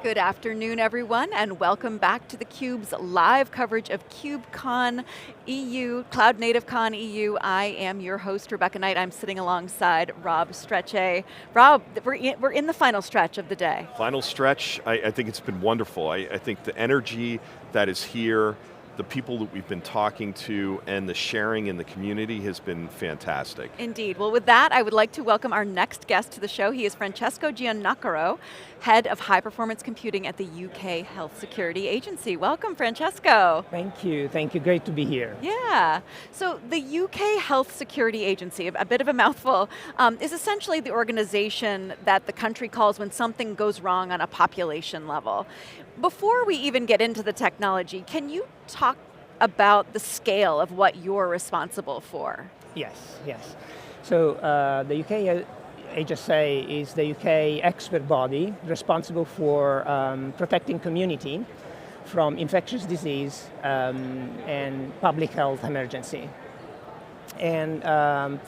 Good afternoon, everyone, and welcome back to theCUBE's live coverage of KubeCon EU, CloudNativeCon EU. I am your host, Rebecca Knight. I'm sitting alongside Rob Strechay. Rob, we're in the final stretch of the day. Final stretch, I think it's been wonderful. I think the energy that is here, the people that we've been talking to, and the sharing in the community has been fantastic. Indeed. Well, with that, I would like to welcome our next guest to the show. He is Francesco Giannoccaro, Head of High Performance Computing at the UK Health Security Agency. Welcome, Francesco. Thank you, great to be here. Yeah, so the UK Health Security Agency, a bit of a mouthful, is essentially the organization that the country calls when something goes wrong on a population level. Before we even get into the technology, can you talk about the scale of what you're responsible for? Yes. So the UK HSA is the UK expert body responsible for protecting community from infectious disease and public health emergency. And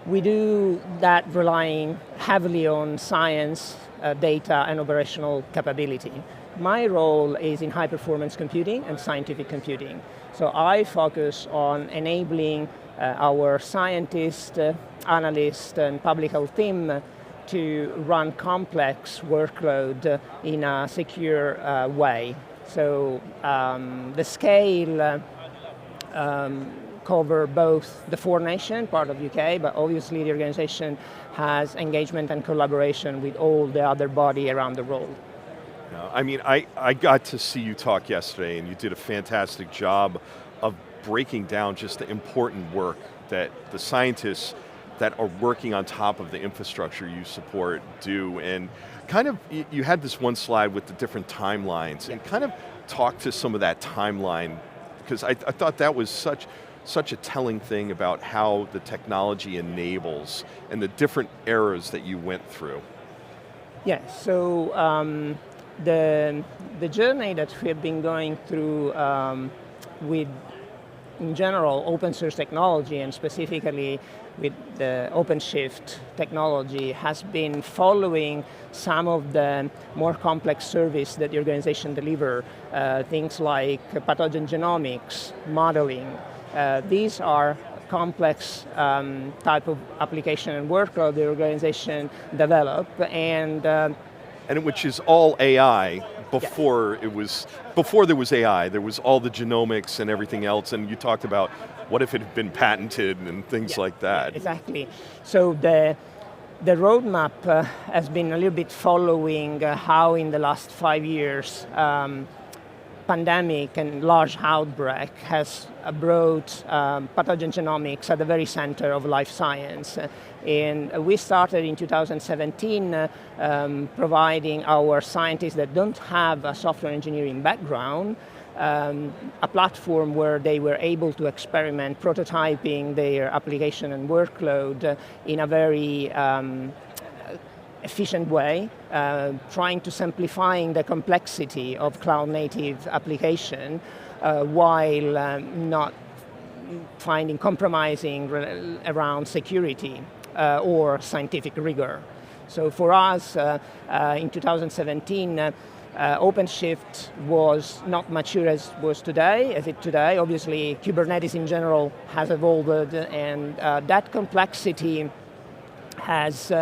we do that relying heavily on science, data, and operational capability. My role is in high performance computing and scientific computing. So I focus on enabling our scientists, analysts, and public health team to run complex workload in a secure way. So the scale cover both the four nation, part of UK, but obviously the organization has engagement and collaboration with all the other body around the world. I mean, I got to see you talk yesterday, and you did a fantastic job of breaking down just the important work that the scientists that are working on top of the infrastructure you support do. And kind of, you had this one slide with the different timelines, and kind of talk to some of that timeline, because I thought that was such a telling thing about how the technology enables and the different eras that you went through. Yes, so the journey that we have been going through with, in general, open source technology, and specifically with the OpenShift technology, has been following some of the more complex service that the organization deliver, things like pathogen genomics, modeling. These are complex type of application and workload the organization develop, and which is all AI. Before there was AI, there was all the genomics and everything else, and you talked about what if it had been patented and things like that. Exactly. So the roadmap has been a little bit following how in the last 5 years pandemic and large outbreak has brought pathogen genomics at the very center of life science. And we started in 2017 providing our scientists that don't have a software engineering background a platform where they were able to experiment prototyping their application and workload in a very efficient way, trying to simplifying the complexity of cloud-native application while not finding compromising around security or scientific rigor. So for us, in 2017, OpenShift was not mature as it today. Obviously, Kubernetes in general has evolved, and that complexity has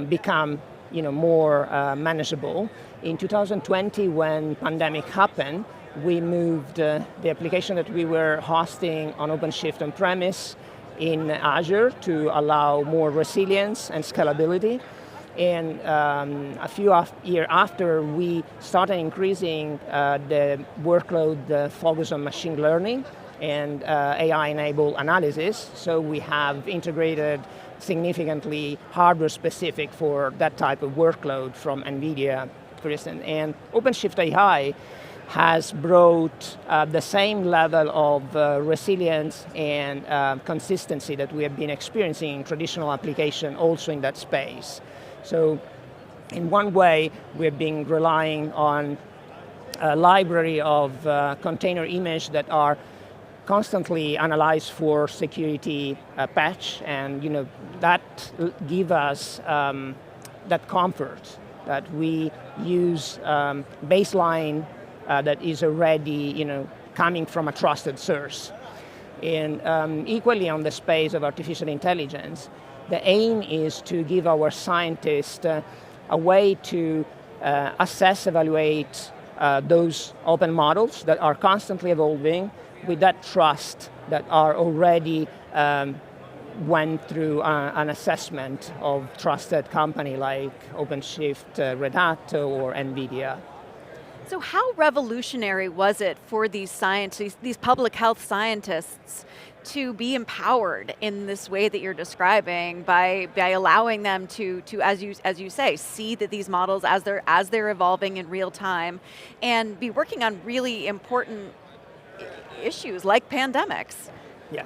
become more manageable. In 2020, when pandemic happened, we moved the application that we were hosting on OpenShift on-premise in Azure to allow more resilience and scalability. And a few years after, we started increasing the workload focus on machine learning and AI-enabled analysis. So we have integrated significantly hardware specific for that type of workload from NVIDIA, for instance. And OpenShift AI has brought the same level of resilience and consistency that we have been experiencing in traditional application also in that space. So in one way, we've been relying on a library of container images that are constantly analyzed for security patch, and that give us that comfort that we use baseline that is already coming from a trusted source. And equally on the space of artificial intelligence, the aim is to give our scientists a way to assess, evaluate those open models that are constantly evolving with that trust that are already went through an assessment of trusted company like OpenShift, Red Hat, or NVIDIA. So how revolutionary was it for these scientists, these public health scientists, to be empowered in this way that you're describing by allowing them to as you say, see that these models as they're evolving in real time, and be working on really important issues like pandemics? Yeah.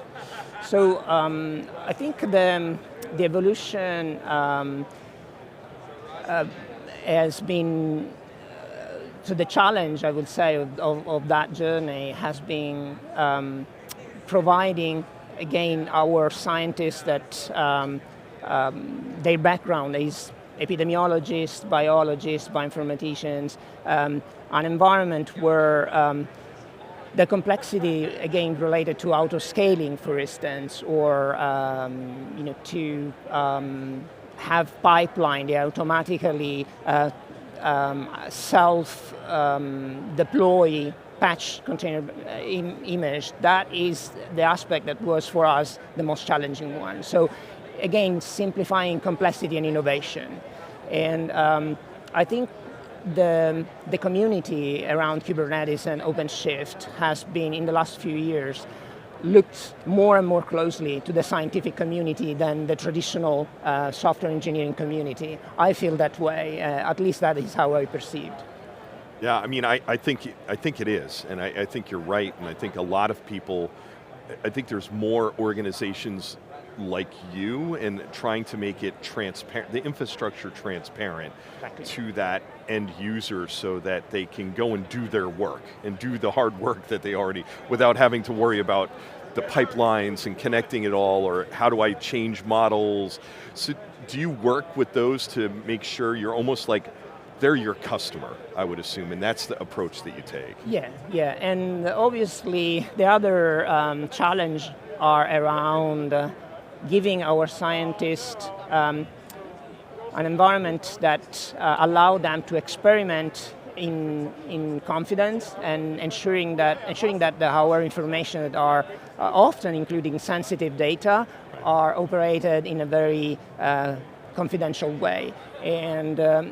So I think the evolution has been. So the challenge, I would say, of that journey has been providing, again, our scientists that their background is epidemiologists, biologists, bioinformaticians, an environment where the complexity, again, related to auto-scaling, for instance, or to have pipeline, they automatically self-deploy patch container image. That is the aspect that was for us the most challenging one. So again, simplifying complexity and innovation. And I think the community around Kubernetes and OpenShift has been, in the last few years, looked more and more closely to the scientific community than the traditional software engineering community. I feel that way, at least that is how I perceived. Yeah, I mean, I think it is, and I think you're right, and I think a lot of people, I think there's more organizations like you and trying to make it transparent, the infrastructure transparent to that end user so that they can go and do their work and do the hard work that they already, without having to worry about the pipelines and connecting it all, or how do I change models. So do you work with those to make sure you're almost like, they're your customer, I would assume, and that's the approach that you take? Yeah, and obviously the other challenge are around giving our scientists an environment that allow them to experiment in confidence, and ensuring that our information that are often including sensitive data are operated in a very confidential way. And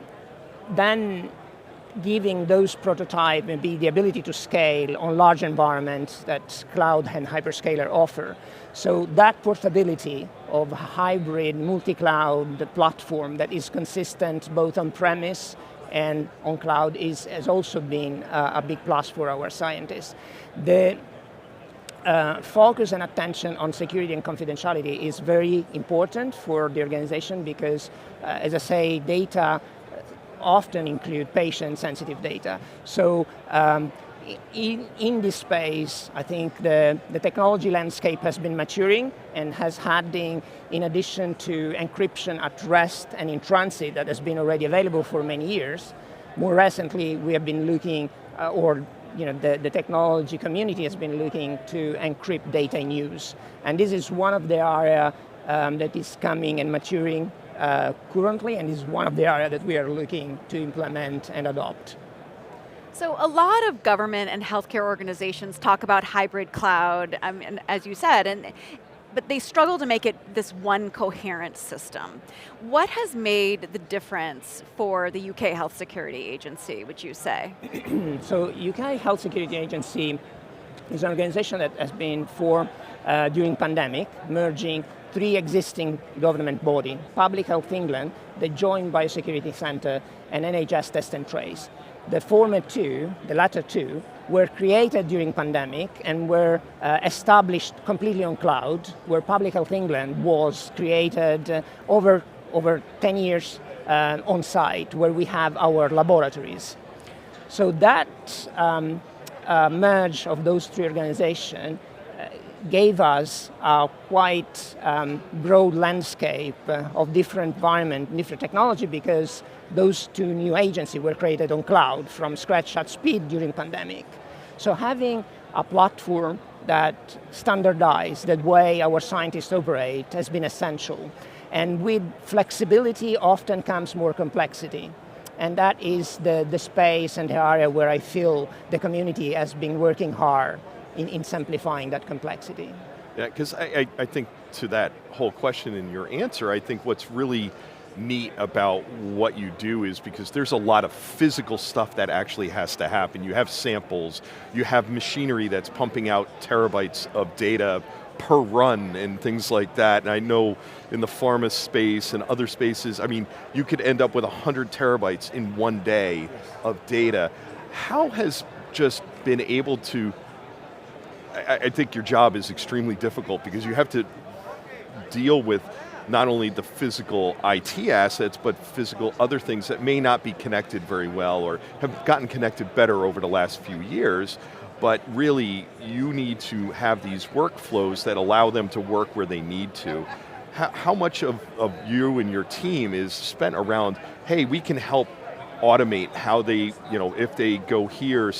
then giving those prototypes maybe the ability to scale on large environments that cloud and hyperscaler offer. So that portability of hybrid multi-cloud platform that is consistent both on-premise and on cloud has also been a big plus for our scientists. The focus and attention on security and confidentiality is very important for the organization because, as I say, data often include patient-sensitive data. So in this space, I think the technology landscape has been maturing and has had, in addition to encryption at rest and in transit that has been already available for many years, more recently we have been looking, the technology community has been looking to encrypt data in use. And this is one of the areas that is coming and maturing currently, and is one of the areas that we are looking to implement and adopt. So a lot of government and healthcare organizations talk about hybrid cloud, as you said, but they struggle to make it this one coherent system. What has made the difference for the UK Health Security Agency, would you say? So UK Health Security Agency is an organization that has been formed during pandemic, merging three existing government bodies, Public Health England, the Joint Biosecurity Centre, and NHS Test and Trace. The latter two, were created during pandemic and were established completely on cloud, where Public Health England was created over 10 years on site, where we have our laboratories. So that merge of those three organizations gave us a quite broad landscape of different environment, different technology, because those two new agencies were created on cloud from scratch at speed during pandemic. So having a platform that standardized the way our scientists operate has been essential. And with flexibility often comes more complexity. And that is the space and the area where I feel the community has been working hard in simplifying that complexity. Yeah, because I think to that whole question in your answer, I think what's really neat about what you do is because there's a lot of physical stuff that actually has to happen. You have samples, you have machinery that's pumping out terabytes of data per run and things like that. And I know in the pharma space and other spaces, I mean, you could end up with 100 terabytes in one day of data. How has just been able to, I think your job is extremely difficult because you have to deal with not only the physical IT assets, but physical other things that may not be connected very well or have gotten connected better over the last few years, but really you need to have these workflows that allow them to work where they need to. How much of you and your team is spent around, hey, we can help automate how they, if they go here,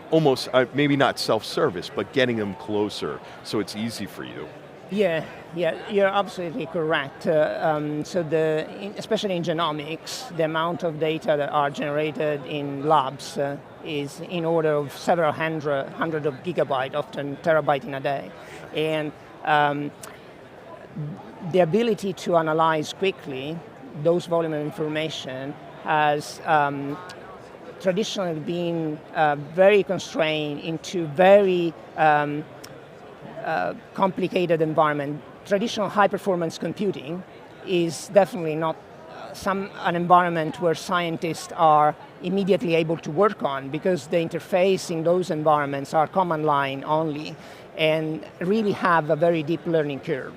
almost, maybe not self-service, but getting them closer so it's easy for you? Yeah, you're absolutely correct. Especially in genomics, the amount of data that are generated in labs is in order of several hundred of gigabytes, often terabyte in a day. And the ability to analyze quickly those volume of information has traditionally been very constrained into very complicated environment. Traditional high-performance computing is definitely not an environment where scientists are immediately able to work on because the interface in those environments are command line only and really have a very deep learning curve.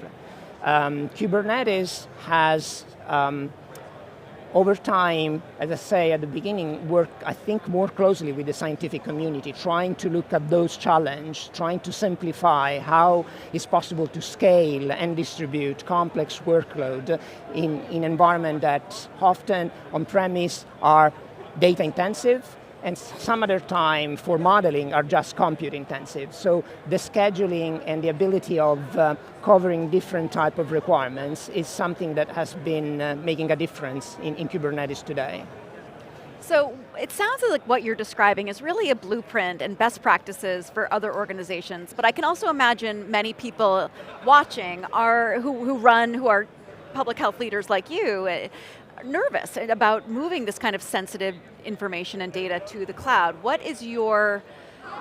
Kubernetes has over time, as I say at the beginning, worked, I think, more closely with the scientific community, trying to look at those challenges, trying to simplify how it's possible to scale and distribute complex workload in environment that often on-premise are data intensive, and some other time for modeling are just compute intensive. So the scheduling and the ability of covering different type of requirements is something that has been making a difference in Kubernetes today. So it sounds like what you're describing is really a blueprint and best practices for other organizations, but I can also imagine many people watching who are public health leaders like you, nervous about moving this kind of sensitive information and data to the cloud. What is your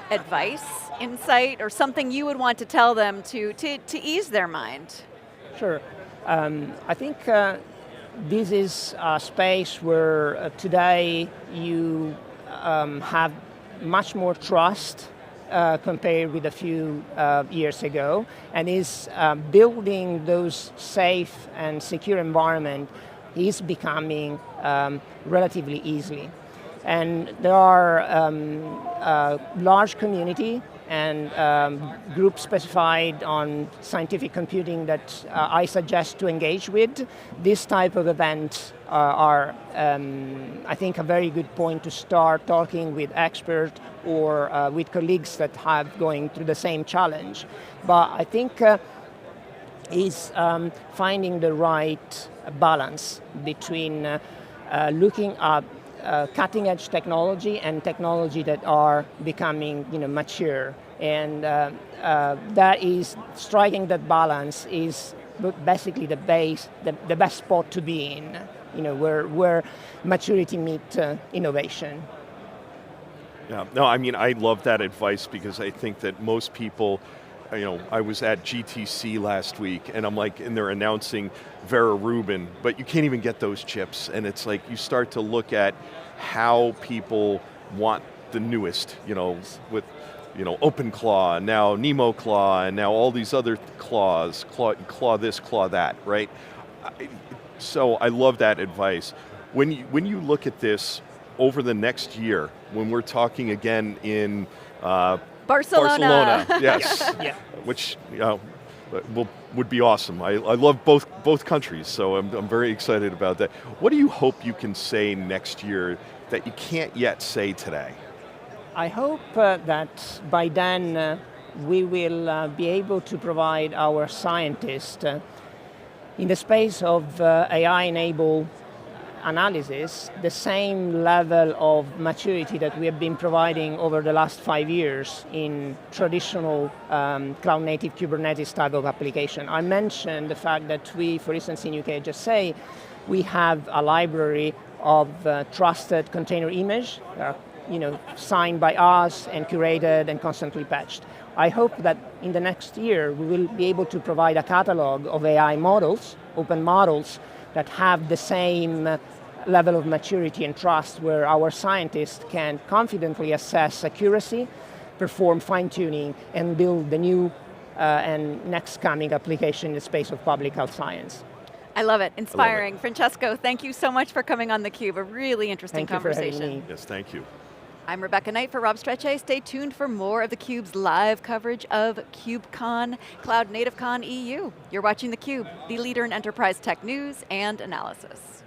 advice, insight, or something you would want to tell them to ease their mind? Sure. I think this is a space where today you have much more trust compared with a few years ago, and is building those safe and secure environment is becoming relatively easily. And there are a large community and groups specified on scientific computing that I suggest to engage with. This type of events are, I think, a very good point to start talking with experts or with colleagues that have going through the same challenge. But I think is finding the right balance between looking at cutting-edge technology and technology that are becoming mature, and that is striking that balance is basically the best spot to be in, where maturity meets innovation. Yeah, no, I mean, I love that advice because I think that most people, I was at GTC last week and and they're announcing Vera Rubin, but you can't even get those chips. And it's like, you start to look at how people want the newest, with, OpenClaw, now NemoClaw, and now all these other claws, claw this, claw that, right? So I love that advice. When you look at this over the next year, when we're talking again in Barcelona. Yes. Yeah. Which would be awesome. I love both countries, so I'm very excited about that. What do you hope you can say next year that you can't yet say today? I hope that by then we will be able to provide our scientists in the space of AI-enabled analysis the same level of maturity that we have been providing over the last 5 years in traditional cloud-native Kubernetes type of application. I mentioned the fact that we, for instance, in UK HSA, we have a library of trusted container image, signed by us and curated and constantly patched. I hope that in the next year we will be able to provide a catalog of AI models, open models, that have the same level of maturity and trust where our scientists can confidently assess accuracy, perform fine-tuning, and build the new and next coming application in the space of public health science. I love it, inspiring. Francesco, thank you so much for coming on theCUBE, a really interesting conversation. Thank you for having me. Yes, thank you. I'm Rebecca Knight for Rob Strechay. Stay tuned for more of theCUBE's live coverage of KubeCon CloudNativeCon EU. You're watching theCUBE, the leader in enterprise tech news and analysis.